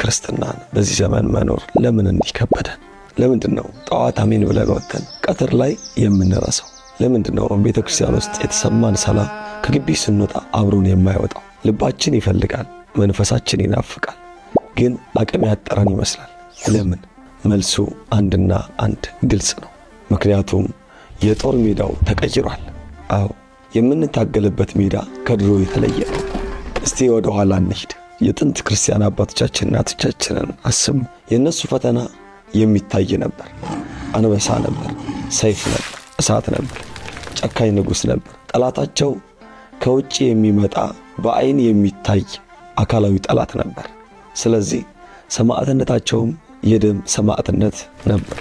ክርስትናን በዚህ ዘመን መኖር ለምን እንዲከበደን? ለምንድነው ጠዋት አሜን ብለን ወጥተን ቀትር ላይ የምንረሳው? ለምንድነው ቤተክርስቲያን ውስጥ የተሰማን ሰላም ከግቢ ስንወጣ አብሮን የማይወጣው? ልባችን ይፈልጋል፣ መንፈሳችን ይናፍቃል፣ ግን አቅም ያጠረን ይመስላል። ለምን? መልሱ አንድና አንድ ግልጽ ነው። ምክንያቱም የጦር ሜዳው ተቀይሯል። አዎ የምንታገልበት ሜዳ ከድሮ የተለየ ነው። እስቲ ወደ ኋላ እንሂድ። የጥንት ክርስቲያን አባቶቻችን እናቶቻችንን አስቡ። የነሱ ፈተና የሚታይ ነበር። አንበሳ ነበር፣ ሰይፍ ነበር፣ እሳት ነበር፣ ጨካኝ ንጉሥ ነበር። ጠላታቸው ከውጪ የሚመጣ በአይን የሚታይ አካላዊ ጠላት ነበር። ስለዚህ ሰማዕትነታቸውም የደም ሰማዕትነት ነበር።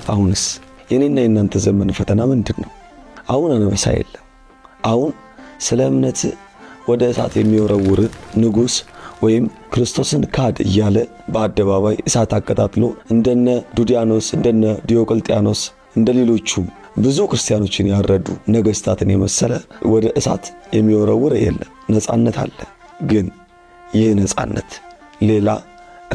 አሁንስ የኔና የናንተ ዘመን ፈተና ምንድነው? አሁን አንበሳ የለም። አሁን ስለ እምነት ወደ እሳት የሚወረውር ንጉሥ ወይም ክርስቶስን ካድ እያለ በአደባባይ እሳት አቀጣጥሎ እንደነ ዱዲያኖስ እንደነ ዲዮቅልጥያኖስ እንደሌሎቹም ብዙ ክርስቲያኖችን ያረዱ ነገስታትን የመሰለ ወደ እሳት የሚወረውር የለም። ነጻነት አለ። ግን ይህ ነጻነት ሌላ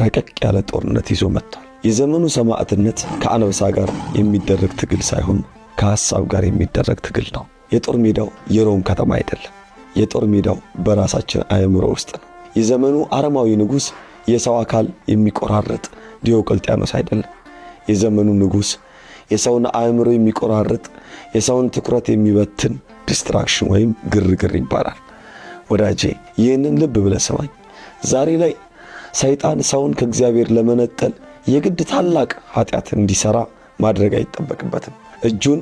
ረቀቅ ያለ ጦርነት ይዞ መጥቷል። የዘመኑ ሰማዕትነት ከአንበሳ ጋር የሚደረግ ትግል ሳይሆን ከሐሳብ ጋር የሚደረግ ትግል ነው። የጦር ሜዳው የሮም ከተማ አይደለም። የጦር ሜዳው በራሳችን አእምሮ ውስጥ ነው። የዘመኑ አረማዊ ንጉሥ የሰው አካል የሚቆራረጥ ዲዮቅልጥያኖስ አይደለም። የዘመኑ ንጉሥ የሰውን አእምሮ የሚቆራረጥ የሰውን ትኩረት የሚበትን ዲስትራክሽን ወይም ግርግር ይባላል። ወዳጄ ይህንን ልብ ብለህ ስማኝ። ዛሬ ላይ ሰይጣን ሰውን ከእግዚአብሔር ለመነጠል የግድ ታላቅ ኃጢአት እንዲሰራ ማድረግ አይጠበቅበትም። እጁን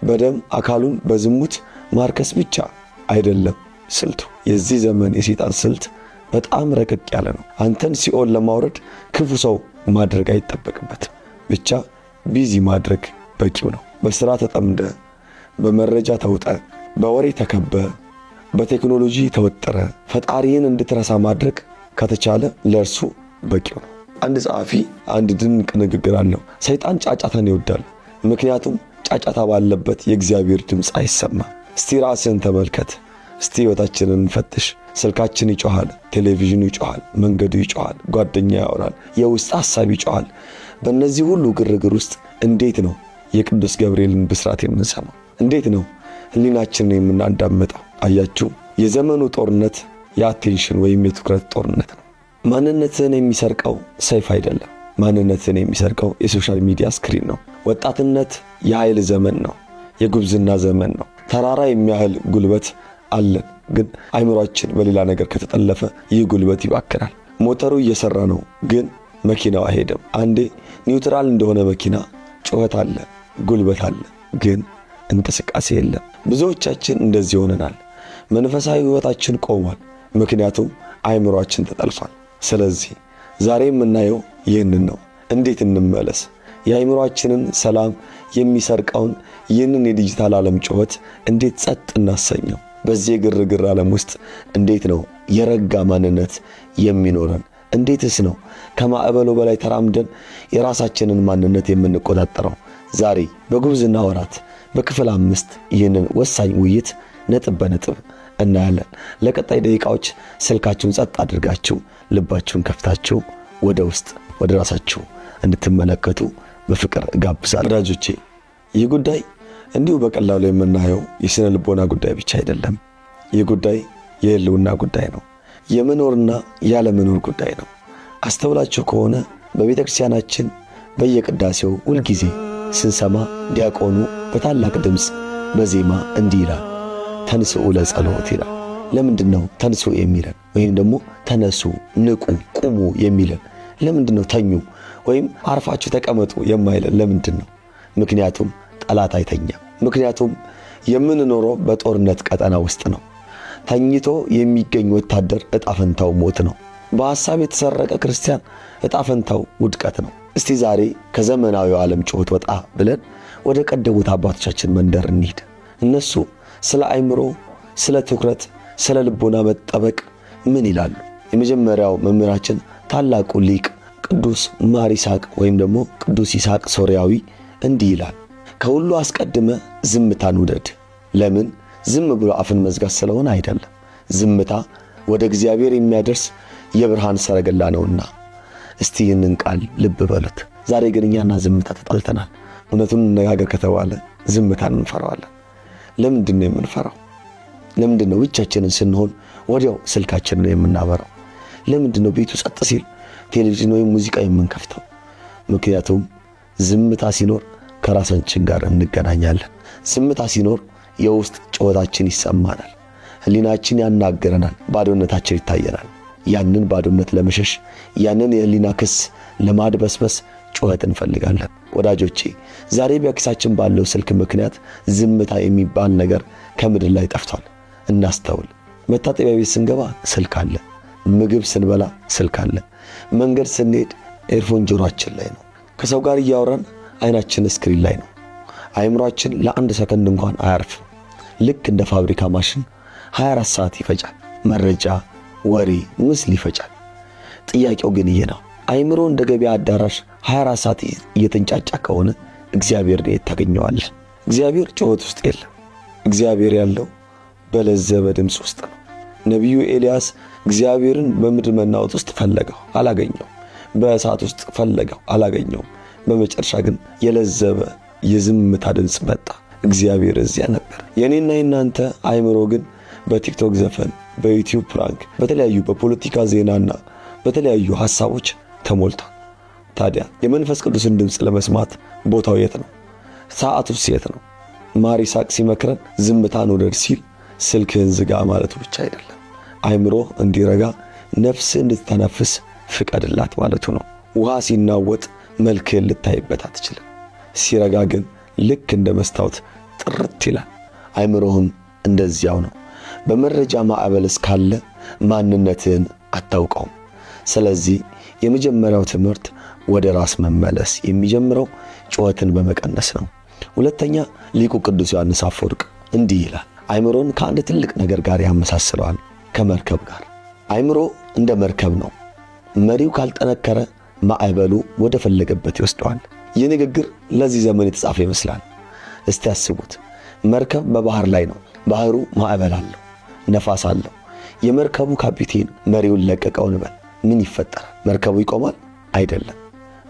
በደም አካሉን በዝሙት ማርከስ ብቻ አይደለም ስልቱ። የዚህ ዘመን የሰይጣን ስልት በጣም ረቀቅ ያለ ነው። አንተን ሲኦል ለማውረድ ክፉ ሰው ማድረግ አይጠበቅበትም። ብቻ ቢዚ ማድረግ በቂው ነው። በሥራ ተጠምደ፣ በመረጃ ተውጠ፣ በወሬ ተከበ፣ በቴክኖሎጂ ተወጠረ ፈጣሪን እንድትረሳ ማድረግ ከተቻለ ለእርሱ በቂው ነው። አንድ ጸሐፊ አንድ ድንቅ ንግግር አለው። ሰይጣን ጫጫታን ይወዳል፣ ምክንያቱም ጫጫታ ባለበት የእግዚአብሔር ድምፅ አይሰማም። እስቲ ራስን ተመልከት። እስቲ ሕይወታችንን ፈትሽ። ስልካችን ይጮሃል፣ ቴሌቪዥኑ ይጮሃል፣ መንገዱ ይጮሃል፣ ጓደኛ ያወራል፣ የውስጥ ሐሳብ ይጮሃል። በእነዚህ ሁሉ ግርግር ውስጥ እንዴት ነው የቅዱስ ገብርኤልን ብስራት የምንሰማው? እንዴት ነው ሕሊናችንን የምናዳምጠው? አያችሁ፣ የዘመኑ ጦርነት የአቴንሽን ወይም የትኩረት ጦርነት ነው። ማንነትን የሚሰርቀው ሰይፍ አይደለም። ማንነትን የሚሰርቀው የሶሻል ሚዲያ ስክሪን ነው። ወጣትነት የኃይል ዘመን ነው፣ የጉብዝና ዘመን ነው። ተራራ የሚያህል ጉልበት አለን፣ ግን አይምሮአችን በሌላ ነገር ከተጠለፈ ይህ ጉልበት ይባክናል። ሞተሩ እየሰራ ነው፣ ግን መኪናው አይሄድም። አንዴ ኒውትራል እንደሆነ መኪና ጩኸት አለ፣ ጉልበት አለ፣ ግን እንቅስቃሴ የለም። ብዙዎቻችን እንደዚህ ሆነናል። መንፈሳዊ ሕይወታችን ቆሟል፣ ምክንያቱም አይምሮአችን ተጠልፏል። ስለዚህ ዛሬ የምናየው ይህንን ነው። እንዴት እንመለስ? የአይምሮአችንን ሰላም የሚሰርቀውን ይህንን የዲጂታል ዓለም ጩኸት እንዴት ጸጥ እናሰኘው? በዚህ የግርግር ዓለም ውስጥ እንዴት ነው የረጋ ማንነት የሚኖረን? እንዴትስ ነው ከማዕበሉ በላይ ተራምደን የራሳችንን ማንነት የምንቆጣጠረው? ዛሬ በጉብዝና ወራት በክፍል 5 ይህንን ወሳኝ ውይይት ነጥብ በነጥብ እናያለን። ለቀጣይ ደቂቃዎች ስልካችሁን ጸጥ አድርጋችሁ ልባችሁን ከፍታችሁ ወደ ውስጥ ወደ ራሳችሁ እንድትመለከቱ በፍቅር እጋብዛለሁ። ወዳጆቼ ይህ ጉዳይ እንዲሁ በቀላሉ የምናየው የስነ ልቦና ጉዳይ ብቻ አይደለም። ይህ ጉዳይ የህልውና ጉዳይ ነው። የመኖርና ያለመኖር ጉዳይ ነው። አስተውላችሁ ከሆነ በቤተክርስቲያናችን በየቅዳሴው ሁልጊዜ ስንሰማ ዲያቆኑ በታላቅ ድምፅ በዜማ እንዲህ ይላል፣ ተንሥኡ ለጸሎት ይላል። ለምንድነው ተንሥኡ የሚለን? ወይም ደግሞ ተነሱ፣ ንቁ፣ ቁሙ የሚለን? ለምንድነው ተኙ ወይም አርፋችሁ ተቀመጡ የማይለን? ለምንድነው? ምክንያቱም ጠላት አይተኛም። ምክንያቱም የምንኖረው በጦርነት ቀጠና ውስጥ ነው። ተኝቶ የሚገኝ ወታደር ዕጣፈንታው ሞት ነው። በሐሳብ የተሰረቀ ክርስቲያን ዕጣፈንታው ውድቀት ነው። እስቲ ዛሬ ከዘመናዊው ዓለም ጩኸት ወጣ ብለን ወደ ቀደሙት አባቶቻችን መንደር እንሂድ። እነሱ ስለ አይምሮ፣ ስለ ትኩረት፣ ስለ ልቦና መጠበቅ ምን ይላሉ? የመጀመሪያው መምህራችን ታላቁ ሊቅ ቅዱስ ማር ይስሐቅ ወይም ደግሞ ቅዱስ ይስሐቅ ሶርያዊ እንዲህ ይላል፣ ከሁሉ አስቀድመ ዝምታን ውደድ። ለምን? ዝም ብሎ አፍን መዝጋት ስለሆነ አይደለም። ዝምታ ወደ እግዚአብሔር የሚያደርስ የብርሃን ሰረገላ ነውና። እስቲ ይህንን ቃል ልብ በሉት። ዛሬ ግን እኛና ዝምታ ተጣልተናል። እውነቱን እንነጋገር ከተባለ ዝምታን እንፈራዋለን። ለምንድን ነው የምንፈራው? ለምንድን ነው ብቻችንን ስንሆን ወዲያው ስልካችንን የምናበራው? ለምንድን ነው ቤቱ ጸጥ ሲል ቴሌቪዥን ወይም ሙዚቃ የምንከፍተው? ምክንያቱም ዝምታ ሲኖር ከራሳችን ጋር እንገናኛለን። ዝምታ ሲኖር የውስጥ ጩኸታችን ይሰማናል። ህሊናችን ያናገረናል። ባዶነታችን ይታየናል። ያንን ባዶነት ለመሸሽ ያንን የህሊና ክስ ለማድበስበስ ጩኸት እንፈልጋለን። ወዳጆቼ ዛሬ በኪሳችን ባለው ስልክ ምክንያት ዝምታ የሚባል ነገር ከምድር ላይ ጠፍቷል። እናስተውል። መታጠቢያ ቤት ስንገባ ስልክ አለ። ምግብ ስንበላ ስልክ አለ። መንገድ ስንሄድ ኤርፎን ጆሮአችን ላይ ነው። ከሰው ጋር እያወራን አይናችን ስክሪን ላይ ነው። አይምሮአችን ለአንድ ሰከንድ እንኳን አያርፍም። ልክ እንደ ፋብሪካ ማሽን 24 ሰዓት ይፈጫል። መረጃ፣ ወሬ፣ ምስል ይፈጫል። ጥያቄው ግን ይሄ ነው። አይምሮ እንደ ገበያ አዳራሽ 24 ሰዓት እየተንጫጫ ከሆነ እግዚአብሔር የት ታገኘዋለህ? እግዚአብሔር ጩኸት ውስጥ የለም። እግዚአብሔር ያለው በለዘበ ድምፅ ውስጥ ነው። ነቢዩ ኤልያስ እግዚአብሔርን በምድር መናወጥ ውስጥ ፈለገው፣ አላገኘውም። በእሳት ውስጥ ፈለገው፣ አላገኘውም። በመጨረሻ ግን የለዘበ የዝምታ ድምፅ መጣ። እግዚአብሔር እዚያ ነበር። የኔና የናንተ አይምሮ ግን በቲክቶክ ዘፈን፣ በዩቲዩብ ፕራንክ፣ በተለያዩ በፖለቲካ ዜናና በተለያዩ ሐሳቦች ተሞልቷል። ታዲያ የመንፈስ ቅዱስን ድምፅ ለመስማት ቦታው የት ነው? ሰዓቱስ የት ነው? ማር ይስሐቅ ሲመክረን ዝምታን ውደድ ሲል ስልክህን ዝጋ ማለቱ ብቻ አይደለም። አይምሮ እንዲረጋ፣ ነፍስ እንድትተነፍስ ፍቀድላት ማለቱ ነው። ውሃ ሲናወጥ መልክህን ልታይበት አትችልም። ሲረጋ ግን ልክ እንደ መስታወት ጥርት ይላል። አይምሮህም እንደዚያው ነው። በመረጃ ማዕበል እስካለ ማንነትህን አታውቀውም። ስለዚህ የመጀመሪያው ትምህርት ወደ ራስ መመለስ የሚጀምረው ጩኸትን በመቀነስ ነው። ሁለተኛ ሊቁ ቅዱስ ዮሐንስ አፈወርቅ እንዲህ ይላል። አይምሮን ከአንድ ትልቅ ነገር ጋር ያመሳስለዋል፣ ከመርከብ ጋር። አይምሮ እንደ መርከብ ነው። መሪው ካልጠነከረ ማዕበሉ ወደ ፈለገበት ይወስደዋል። ይህ ንግግር ለዚህ ዘመን የተጻፈ ይመስላል። እስቲ አስቡት። መርከብ በባህር ላይ ነው። ባህሩ ማዕበል አለው፣ ነፋስ አለው። የመርከቡ ካፒቴን መሪውን ለቀቀው እንበል። ምን ይፈጠራል? መርከቡ ይቆማል? አይደለም።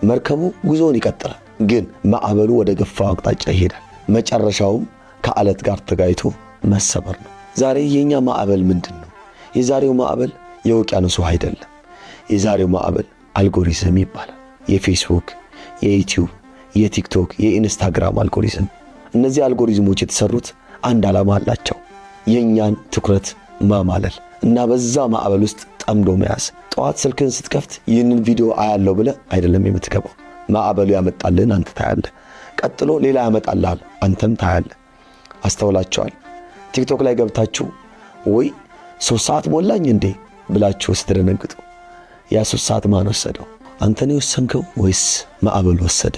መርከቡ ጉዞውን ይቀጥላል። ግን ማዕበሉ ወደ ገፋው አቅጣጫ ይሄዳል። መጨረሻውም ከአለት ጋር ተጋይቶ መሰበር ነው። ዛሬ የኛ ማዕበል ምንድን ነው? የዛሬው ማዕበል የውቅያኖስ ውሃ አይደለም። የዛሬው ማዕበል አልጎሪዝም ይባላል። የፌስቡክ፣ የዩቲዩብ፣ የቲክቶክ፣ የኢንስታግራም አልጎሪዝም። እነዚህ አልጎሪዝሞች የተሰሩት አንድ ዓላማ አላቸው። የኛን ትኩረት ማማለል እና በዛ ማዕበል ውስጥ ጠምዶ መያዝ። ጠዋት ስልክን ስትከፍት ይህንን ቪዲዮ አያለው ብለ አይደለም የምትገባው። ማዕበሉ ያመጣልን አንተ ታያለህ። ቀጥሎ ሌላ ያመጣልሃል፣ አንተም ታያለህ። አስተውላችኋል? ቲክቶክ ላይ ገብታችሁ ወይ 3 ሰዓት ሞላኝ እንዴ ብላችሁ ስትደነግጡ ያ 3 ሰዓት ማን ወሰደው? አንተን የወሰንከው ወይስ ማዕበሉ ወሰደ?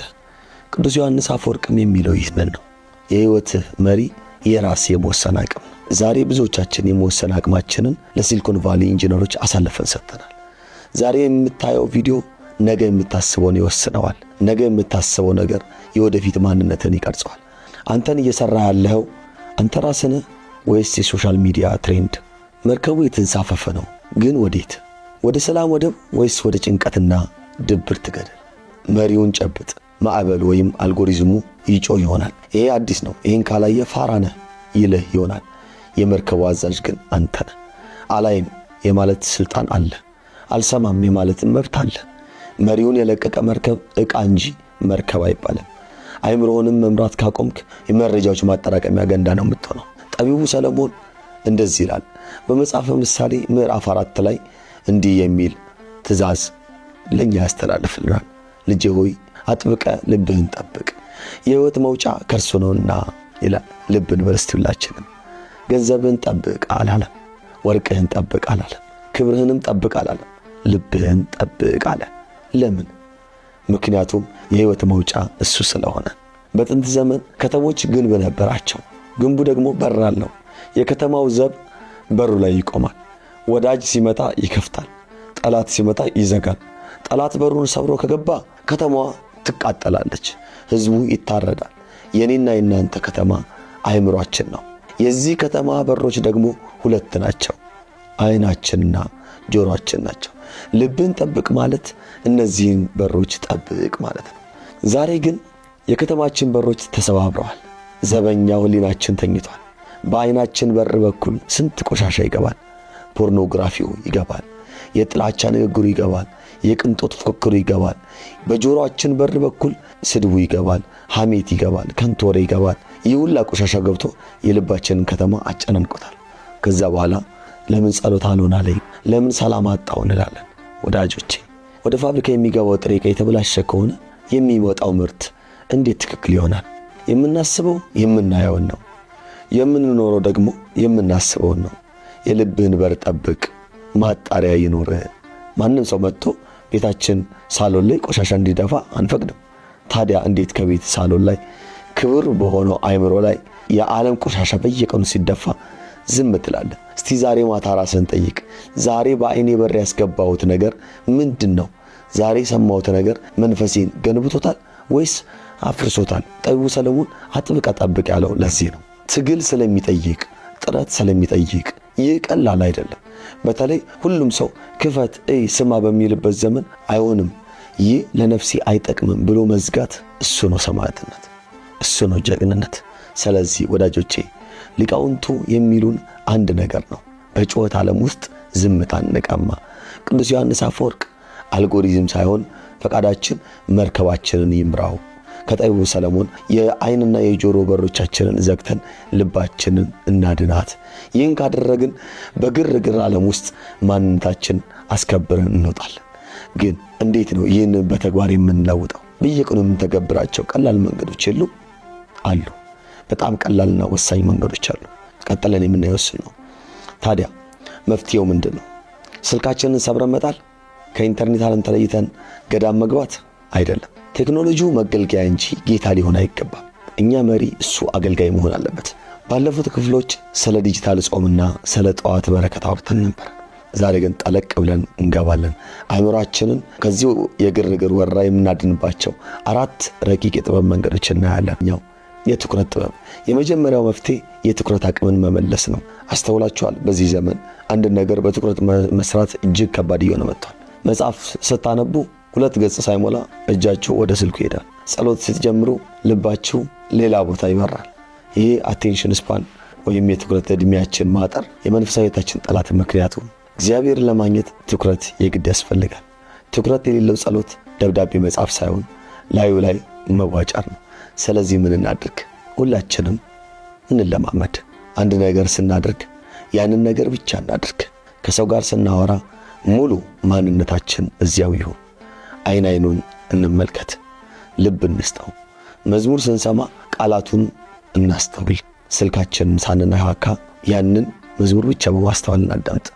ቅዱስ ዮሐንስ አፈወርቅም የሚለው ይህንን ነው። የሕይወትህ መሪ የራስ የመወሰን አቅም ነው። ዛሬ ብዙዎቻችን የመወሰን አቅማችንን ለሲሊኮን ቫሊ ኢንጂነሮች አሳልፈን ሰጥተናል። ዛሬ የምታየው ቪዲዮ ነገ የምታስበውን ይወስነዋል። ነገ የምታስበው ነገር የወደፊት ማንነትን ይቀርጸዋል። አንተን እየሰራ ያለው አንተ ራስህ ነህ ወይስ የሶሻል ሚዲያ ትሬንድ? መርከቡ የተንሳፈፈ ነው፣ ግን ወዴት? ወደ ሰላም ወደብ ወይስ ወደ ጭንቀትና ድብርት ገደል? መሪውን ጨብጥ። ማዕበል ወይም አልጎሪዝሙ ይጮህ ይሆናል። ይሄ አዲስ ነው፣ ይሄን ካላየ ፋራ ነህ ይልህ ይሆናል። የመርከቡ አዛዥ ግን አንተ ነህ። አላይም የማለት ስልጣን አለ፣ አልሰማም የማለትም መብት አለ። መሪውን የለቀቀ መርከብ ዕቃ እንጂ መርከብ አይባልም። አይምሮውንም መምራት ካቆምክ የመረጃዎች ማጠራቀሚያ ገንዳ ነው የምትሆነው። ጠቢቡ ሰለሞን እንደዚህ ይላል በመጽሐፈ ምሳሌ ምዕራፍ 4 ላይ እንዲህ የሚል ትእዛዝ ለኛ ያስተላልፍልናል። ልጄ ሆይ አጥብቀ ልብህን ጠብቅ፣ የሕይወት መውጫ ከርሱ ነውና ይላል። ልብን በርስቲላችንም ገንዘብህን ጠብቅ አላለም። ወርቅህን ጠብቅ አላለም። ክብርህንም ጠብቅ አላለም። ልብህን ጠብቅ አለ። ለምን? ምክንያቱም የሕይወት መውጫ እሱ ስለሆነ። በጥንት ዘመን ከተሞች ግንብ ነበራቸው። ግንቡ ደግሞ በር አለው። የከተማው ዘብ በሩ ላይ ይቆማል። ወዳጅ ሲመጣ ይከፍታል፣ ጠላት ሲመጣ ይዘጋል። ጠላት በሩን ሰብሮ ከገባ ከተማዋ ትቃጠላለች፣ ሕዝቡ ይታረዳል። የኔና የናንተ ከተማ አይምሮአችን ነው። የዚህ ከተማ በሮች ደግሞ 2 ናቸው፣ አይናችንና ጆሮአችን ናቸው። ልብን ጠብቅ ማለት እነዚህን በሮች ጠብቅ ማለት ነው። ዛሬ ግን የከተማችን በሮች ተሰባብረዋል። ዘበኛው ሕሊናችን ተኝቷል። በዓይናችን በር በኩል ስንት ቆሻሻ ይገባል። ፖርኖግራፊው ይገባል። የጥላቻ ንግግሩ ይገባል። የቅንጦት ፉክክሩ ይገባል። በጆሮአችን በር በኩል ስድቡ ይገባል። ሐሜት ይገባል። ከንቱ ወሬ ይገባል። ይህ ሁላ ቆሻሻ ገብቶ የልባችንን ከተማ አጨናንቆታል። ከዛ በኋላ ለምን ጸሎት አልሆን አለኝ፣ ለምን ሰላም አጣው እንላለን። ወዳጆቼ ወደ ፋብሪካ የሚገባው ጥሬ ዕቃ የተበላሸ ከሆነ የሚወጣው ምርት እንዴት ትክክል ይሆናል? የምናስበው የምናየውን ነው። የምንኖረው ደግሞ የምናስበውን ነው። የልብህን በር ጠብቅ፣ ማጣሪያ ይኖርህ። ማንም ሰው መጥቶ ቤታችን ሳሎን ላይ ቆሻሻ እንዲደፋ አንፈቅድም። ታዲያ እንዴት ከቤት ሳሎን ላይ ክብር በሆነው አእምሮ ላይ የዓለም ቆሻሻ በየቀኑ ሲደፋ ዝም ትላለህ? እስቲ ዛሬ ማታ ራስህን ጠይቅ። ዛሬ በዓይኔ በር ያስገባሁት ነገር ምንድነው? ዛሬ የሰማሁት ነገር መንፈሴን ገንብቶታል ወይስ አፍርሶታል? ጠቢቡ ሰለሞን አጥብቀ ጠብቅ ያለው ለዚህ ነው። ትግል ስለሚጠይቅ፣ ጥረት ስለሚጠይቅ ይህ ቀላል አይደለም። በተለይ ሁሉም ሰው ክፈት ስማ በሚልበት ዘመን አይሆንም፣ ይህ ለነፍሴ አይጠቅምም ብሎ መዝጋት እሱ ነው ሰማዕትነት፣ እሱ ነው ጀግንነት። ስለዚህ ወዳጆቼ ሊቃውንቱ የሚሉን አንድ ነገር ነው። በጩኸት ዓለም ውስጥ ዝምታን እንቀማ። ቅዱስ ዮሐንስ አፈወርቅ አልጎሪዝም ሳይሆን ፈቃዳችን መርከባችንን ይምራው። ከጠቢቡ ሰለሞን የዓይንና የጆሮ በሮቻችንን ዘግተን ልባችንን እናድናት። ይህን ካደረግን በግርግር ዓለም ውስጥ ማንነታችን አስከብረን እንወጣለን። ግን እንዴት ነው ይህንን በተግባር የምንለውጠው? በየቀኑ የምንተገብራቸው ቀላል መንገዶች የሉ አሉ። በጣም ቀላልና ወሳኝ መንገዶች አሉ። ቀጥለን የምናየው እሱ ነው። ታዲያ መፍትሄው ምንድን ነው? ስልካችንን ሰብረን መጣል? ከኢንተርኔት ዓለም ተለይተን ገዳም መግባት? አይደለም። ቴክኖሎጂው መገልገያ እንጂ ጌታ ሊሆን አይገባም። እኛ መሪ፣ እሱ አገልጋይ መሆን አለበት። ባለፉት ክፍሎች ስለ ዲጂታል ጾምና ስለ ጠዋት በረከት አውርተን ነበር። ዛሬ ግን ጠለቅ ብለን እንገባለን። አእምሯችንን ከዚህ የግርግር ወረራ የምናድንባቸው 4 ረቂቅ የጥበብ መንገዶች እናያለን። የትኩረት ጥበብ። የመጀመሪያው መፍትሄ የትኩረት አቅምን መመለስ ነው። አስተውላችኋል? በዚህ ዘመን አንድ ነገር በትኩረት መስራት እጅግ ከባድ እየሆነ መጥቷል። መጽሐፍ ስታነቡ 2 ገጽ ሳይሞላ እጃችሁ ወደ ስልኩ ይሄዳል። ጸሎት ስትጀምሩ ልባችሁ ሌላ ቦታ ይበራል። ይሄ አቴንሽን ስፓን ወይም የትኩረት ዕድሜያችን ማጠር የመንፈሳዊታችን ጠላት ምክንያቱ። እግዚአብሔርን ለማግኘት ትኩረት የግድ ያስፈልጋል። ትኩረት የሌለው ጸሎት ደብዳቤ መጻፍ ሳይሆን ላዩ ላይ መዋጫር ነው። ስለዚህ ምን እናድርግ? ሁላችንም እንለማመድ። አንድ ነገር ስናድርግ ያንን ነገር ብቻ እናድርግ። ከሰው ጋር ስናወራ ሙሉ ማንነታችን እዚያው ይሁን። አይን አይኑን እንመልከት፣ ልብ እንስጠው። መዝሙር ስንሰማ ቃላቱን እናስተውል። ስልካችንን ሳንነካካ ያንን መዝሙር ብቻ በማስተዋል እናዳምጥ።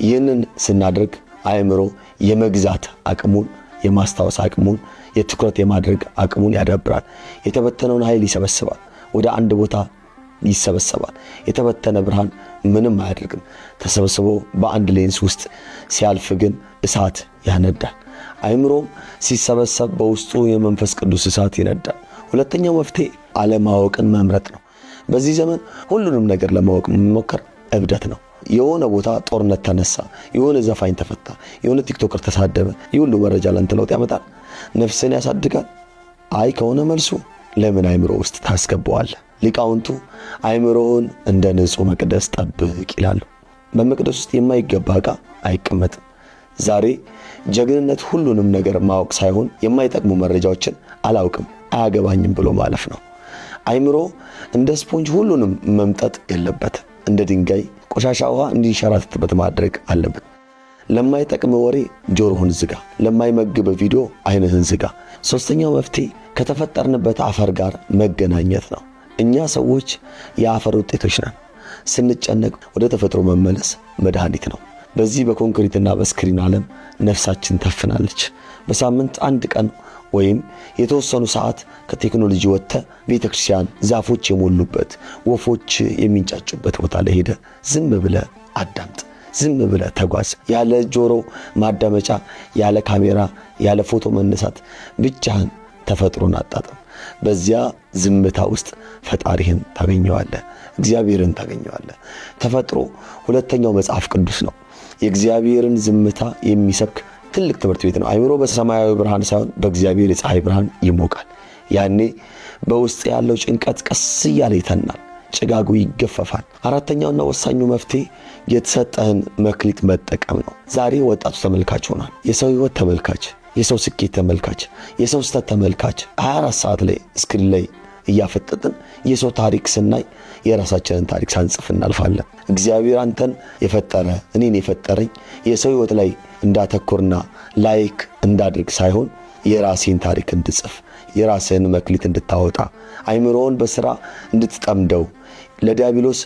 ይህንን ስናደርግ አእምሮ የመግዛት አቅሙን፣ የማስታወስ አቅሙን፣ የትኩረት የማድረግ አቅሙን ያዳብራል። የተበተነውን ኃይል ይሰበስባል፣ ወደ አንድ ቦታ ይሰበሰባል። የተበተነ ብርሃን ምንም አያደርግም። ተሰብስቦ በአንድ ሌንስ ውስጥ ሲያልፍ ግን እሳት ያነዳል። አእምሮም ሲሰበሰብ በውስጡ የመንፈስ ቅዱስ እሳት ይነዳል። ሁለተኛው መፍትሄ አለማወቅን መምረጥ ነው። በዚህ ዘመን ሁሉንም ነገር ለማወቅ መሞከር እብደት ነው። የሆነ ቦታ ጦርነት ተነሳ፣ የሆነ ዘፋኝ ተፈታ፣ የሆነ ቲክቶከር ተሳደበ፣ ይህ ሁሉ መረጃ ላንተ ለውጥ ያመጣል? ነፍስን ያሳድጋል? አይ ከሆነ መልሱ ለምን አእምሮ ውስጥ ታስገባዋለህ? ሊቃውንቱ አእምሮውን እንደ ንጹሕ መቅደስ ጠብቅ ይላሉ። በመቅደስ ውስጥ የማይገባ ዕቃ አይቀመጥም። ዛሬ ጀግንነት ሁሉንም ነገር ማወቅ ሳይሆን የማይጠቅሙ መረጃዎችን አላውቅም፣ አያገባኝም ብሎ ማለፍ ነው። አእምሮ እንደ ስፖንጅ ሁሉንም መምጠጥ የለበትም። እንደ ድንጋይ ቆሻሻ ውሃ እንዲንሸራተትበት ማድረግ አለበት። ለማይጠቅም ወሬ ጆሮህን ዝጋ፣ ለማይመግብ ቪዲዮ ዓይንህን ዝጋ። ሶስተኛው መፍትሄ ከተፈጠርንበት አፈር ጋር መገናኘት ነው። እኛ ሰዎች የአፈር ውጤቶች ነን። ስንጨነቅ ወደ ተፈጥሮ መመለስ መድኃኒት ነው። በዚህ በኮንክሪትና በስክሪን ዓለም ነፍሳችን ተፍናለች። በሳምንት 1 ቀን ወይም የተወሰኑ ሰዓት ከቴክኖሎጂ ወጥተ ቤተክርስቲያን፣ ዛፎች የሞሉበት፣ ወፎች የሚንጫጩበት ቦታ ላይ ሄደ ዝም ብለ አዳምጥ፣ ዝም ብለ ተጓዝ። ያለ ጆሮ ማዳመጫ፣ ያለ ካሜራ፣ ያለ ፎቶ መነሳት፣ ብቻህን ተፈጥሮን አጣጥም። በዚያ ዝምታ ውስጥ ፈጣሪህን ታገኘዋለህ፣ እግዚአብሔርን ታገኘዋለህ። ተፈጥሮ ሁለተኛው መጽሐፍ ቅዱስ ነው። የእግዚአብሔርን ዝምታ የሚሰብክ ትልቅ ትምህርት ቤት ነው። አእምሮ በሰማያዊ ብርሃን ሳይሆን በእግዚአብሔር የፀሐይ ብርሃን ይሞቃል። ያኔ በውስጥ ያለው ጭንቀት ቀስ እያለ ይተናል፣ ጭጋጉ ይገፈፋል። አራተኛውና ወሳኙ መፍትሄ የተሰጠህን መክሊት መጠቀም ነው። ዛሬ ወጣቱ ተመልካች ሆኗል። የሰው ሕይወት ተመልካች፣ የሰው ስኬት ተመልካች፣ የሰው ስተት ተመልካች። 24 ሰዓት ላይ ስክሪን ላይ እያፈጠጥን የሰው ታሪክ ስናይ የራሳችንን ታሪክ ሳንጽፍ እናልፋለን። እግዚአብሔር አንተን የፈጠረ እኔን የፈጠረኝ የሰው ሕይወት ላይ እንዳተኩርና ላይክ እንዳድርግ ሳይሆን የራሴን ታሪክ እንድጽፍ፣ የራስህን መክሊት እንድታወጣ፣ አእምሮውን በሥራ እንድትጠምደው፣ ለዲያብሎስ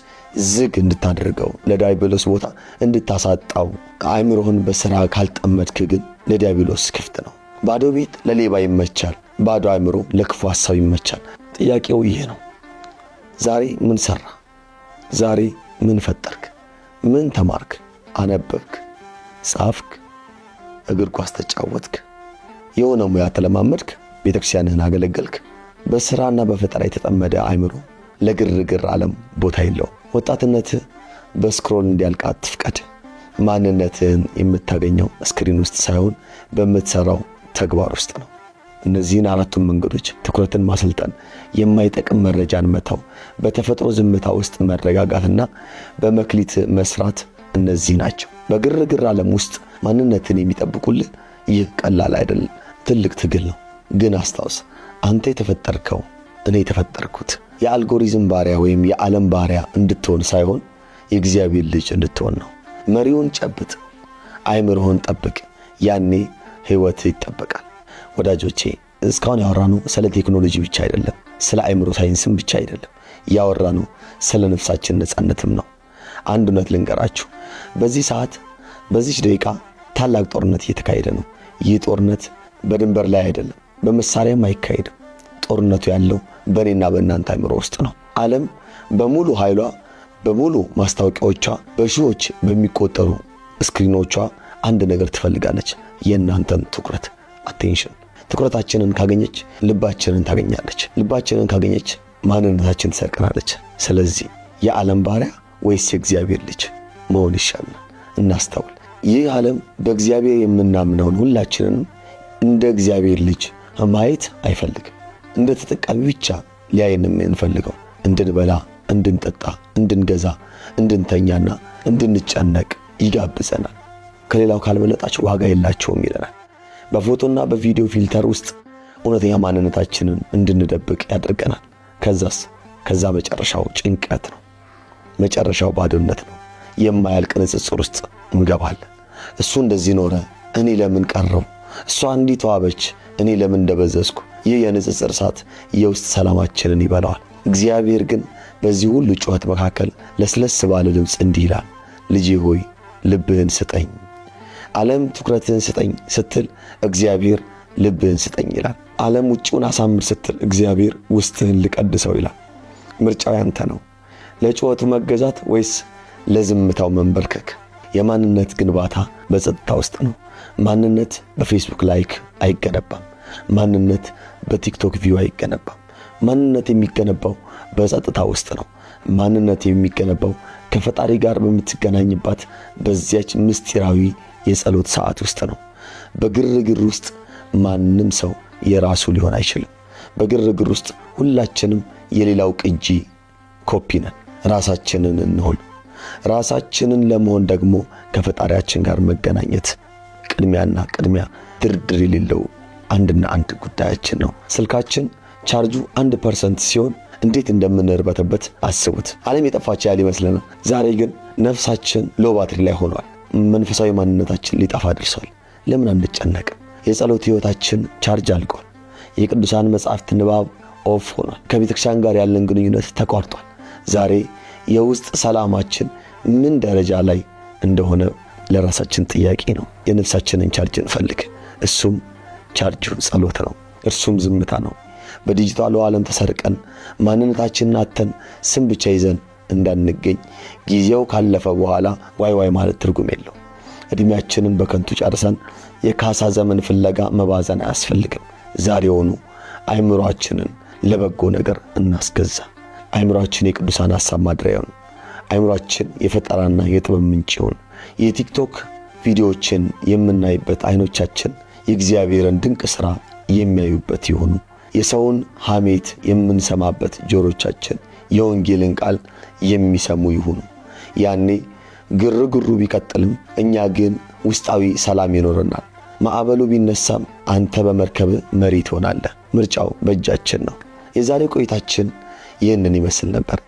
ዝግ እንድታደርገው፣ ለዲያብሎስ ቦታ እንድታሳጣው። አእምሮህን በሥራ ካልጠመድክ ግን ለዲያብሎስ ክፍት ነው። ባዶ ቤት ለሌባ ይመቻል፣ ባዶ አእምሮ ለክፉ ሐሳብ ይመቻል። ጥያቄው ይሄ ነው። ዛሬ ምን ሰራ? ዛሬ ምን ፈጠርክ? ምን ተማርክ? አነበብክ? ጻፍክ? እግር ኳስ ተጫወትክ? የሆነ ሙያ ተለማመድክ? ቤተክርስቲያንህን አገለገልክ? በሥራና በፈጠራ የተጠመደ አእምሮ ለግርግር ዓለም ቦታ የለውም። ወጣትነትህ በስክሮል እንዲያልቅ አትፍቀድ። ማንነትህን የምታገኘው ስክሪን ውስጥ ሳይሆን በምትሰራው ተግባር ውስጥ ነው። እነዚህን አራቱን መንገዶች ትኩረትን ማሰልጠን፣ የማይጠቅም መረጃን መተው፣ በተፈጥሮ ዝምታ ውስጥ መረጋጋትና በመክሊት መስራት፣ እነዚህ ናቸው። በግርግር ዓለም ውስጥ ማንነትን የሚጠብቁልህ ይህ ቀላል አይደለም፣ ትልቅ ትግል ነው። ግን አስታውስ፣ አንተ የተፈጠርከው እኔ የተፈጠርኩት የአልጎሪዝም ባሪያ ወይም የዓለም ባሪያ እንድትሆን ሳይሆን የእግዚአብሔር ልጅ እንድትሆን ነው። መሪውን ጨብጥ፣ አእምሮህን ጠብቅ፣ ያኔ ሕይወት ይጠበቃል። ወዳጆቼ እስካሁን ያወራነው ስለ ቴክኖሎጂ ብቻ አይደለም፣ ስለ አእምሮ ሳይንስም ብቻ አይደለም። ያወራነው ስለ ነፍሳችን ነጻነትም ነው። አንድ እውነት ልንገራችሁ፣ በዚህ ሰዓት በዚህ ደቂቃ ታላቅ ጦርነት እየተካሄደ ነው። ይህ ጦርነት በድንበር ላይ አይደለም፣ በመሳሪያም አይካሄድም። ጦርነቱ ያለው በእኔና በእናንተ አእምሮ ውስጥ ነው። ዓለም በሙሉ ኃይሏ፣ በሙሉ ማስታወቂያዎቿ፣ በሺዎች በሚቆጠሩ ስክሪኖቿ አንድ ነገር ትፈልጋለች፣ የእናንተን ትኩረት፣ አቴንሽን። ትኩረታችንን ካገኘች ልባችንን ታገኛለች። ልባችንን ካገኘች ማንነታችን ትሰርቀናለች። ስለዚህ የዓለም ባሪያ ወይስ የእግዚአብሔር ልጅ መሆን ይሻላል? እናስተውል። ይህ ዓለም በእግዚአብሔር የምናምነውን ሁላችንንም እንደ እግዚአብሔር ልጅ ማየት አይፈልግም። እንደ ተጠቃሚ ብቻ ሊያየን የምንፈልገው፣ እንድንበላ፣ እንድንጠጣ፣ እንድንገዛ፣ እንድንተኛና እንድንጨነቅ ይጋብዘናል። ከሌላው ካልበለጣችሁ ዋጋ የላቸውም ይለናል። በፎቶና በቪዲዮ ፊልተር ውስጥ እውነተኛ ማንነታችንን እንድንደብቅ ያደርገናል። ከዛ መጨረሻው ጭንቀት ነው። መጨረሻው ባዶነት ነው። የማያልቅ ንጽጽር ውስጥ እንገባለን። እሱ እንደዚህ ኖረ፣ እኔ ለምን ቀረው? እሷ እንዲህ ተዋበች፣ እኔ ለምን እንደበዘዝኩ? ይህ የንጽጽር እሳት የውስጥ ሰላማችንን ይበላዋል። እግዚአብሔር ግን በዚህ ሁሉ ጩኸት መካከል ለስለስ ባለ ድምፅ እንዲህ ይላል፣ ልጄ ሆይ ልብህን ስጠኝ። ዓለም ትኩረትህን ስጠኝ ስትል እግዚአብሔር ልብህን ስጠኝ ይላል። ዓለም ውጪውን አሳምር ስትል እግዚአብሔር ውስጥህን ልቀድሰው ይላል። ምርጫው ያንተ ነው። ለጩኸቱ መገዛት ወይስ ለዝምታው መንበርከክ? የማንነት ግንባታ በጸጥታ ውስጥ ነው። ማንነት በፌስቡክ ላይክ አይገነባም። ማንነት በቲክቶክ ቪው አይገነባም። ማንነት የሚገነባው በጸጥታ ውስጥ ነው። ማንነት የሚገነባው ከፈጣሪ ጋር በምትገናኝባት በዚያች ምስጢራዊ የጸሎት ሰዓት ውስጥ ነው። በግርግር ውስጥ ማንም ሰው የራሱ ሊሆን አይችልም። በግርግር ውስጥ ሁላችንም የሌላው ቅጂ ኮፒ ነን። ራሳችንን እንሆን። ራሳችንን ለመሆን ደግሞ ከፈጣሪያችን ጋር መገናኘት ቅድሚያ ድርድር የሌለው አንድና አንድ ጉዳያችን ነው። ስልካችን ቻርጁ 1% ሲሆን እንዴት እንደምንርበተበት አስቡት። ዓለም የጠፋች ያህል ይመስለናል። ዛሬ ግን ነፍሳችን ሎ ባትሪ ላይ ሆኗል። መንፈሳዊ ማንነታችን ሊጠፋ ደርሷል። ለምን አንጨነቅም? የጸሎት ሕይወታችን ቻርጅ አልቋል። የቅዱሳን መጻሕፍት ንባብ ኦፍ ሆኗል። ከቤተክርስቲያን ጋር ያለን ግንኙነት ተቋርጧል። ዛሬ የውስጥ ሰላማችን ምን ደረጃ ላይ እንደሆነ ለራሳችን ጥያቄ ነው። የነፍሳችንን ቻርጅ እንፈልግ። እሱም ቻርጁ ጸሎት ነው። እርሱም ዝምታ ነው። በዲጂታሉ ዓለም ተሰርቀን ማንነታችንን አተን ስም ብቻ ይዘን እንዳንገኝ ጊዜው ካለፈ በኋላ ዋይ ማለት ትርጉም የለው። እድሜያችንን በከንቱ ጨርሰን የካሳ ዘመን ፍለጋ መባዘን አያስፈልግም። ዛሬውኑ አእምሮአችንን ለበጎ ነገር እናስገዛ። አእምሮአችን የቅዱሳን ሐሳብ ማደሪያ ይሁን። አእምሮአችን የፈጠራና የጥበብ ምንጭ ይሁን። የቲክቶክ ቪዲዮዎችን የምናይበት አይኖቻችን የእግዚአብሔርን ድንቅ ሥራ የሚያዩበት ይሁኑ። የሰውን ሐሜት የምንሰማበት ጆሮቻችን የወንጌልን ቃል የሚሰሙ ይሁኑ። ያኔ ግርግሩ ቢቀጥልም እኛ ግን ውስጣዊ ሰላም ይኖረናል። ማዕበሉ ቢነሳም አንተ በመርከብ መሪ ትሆናለህ። ምርጫው በእጃችን ነው። የዛሬ ቆይታችን ይህንን ይመስል ነበር።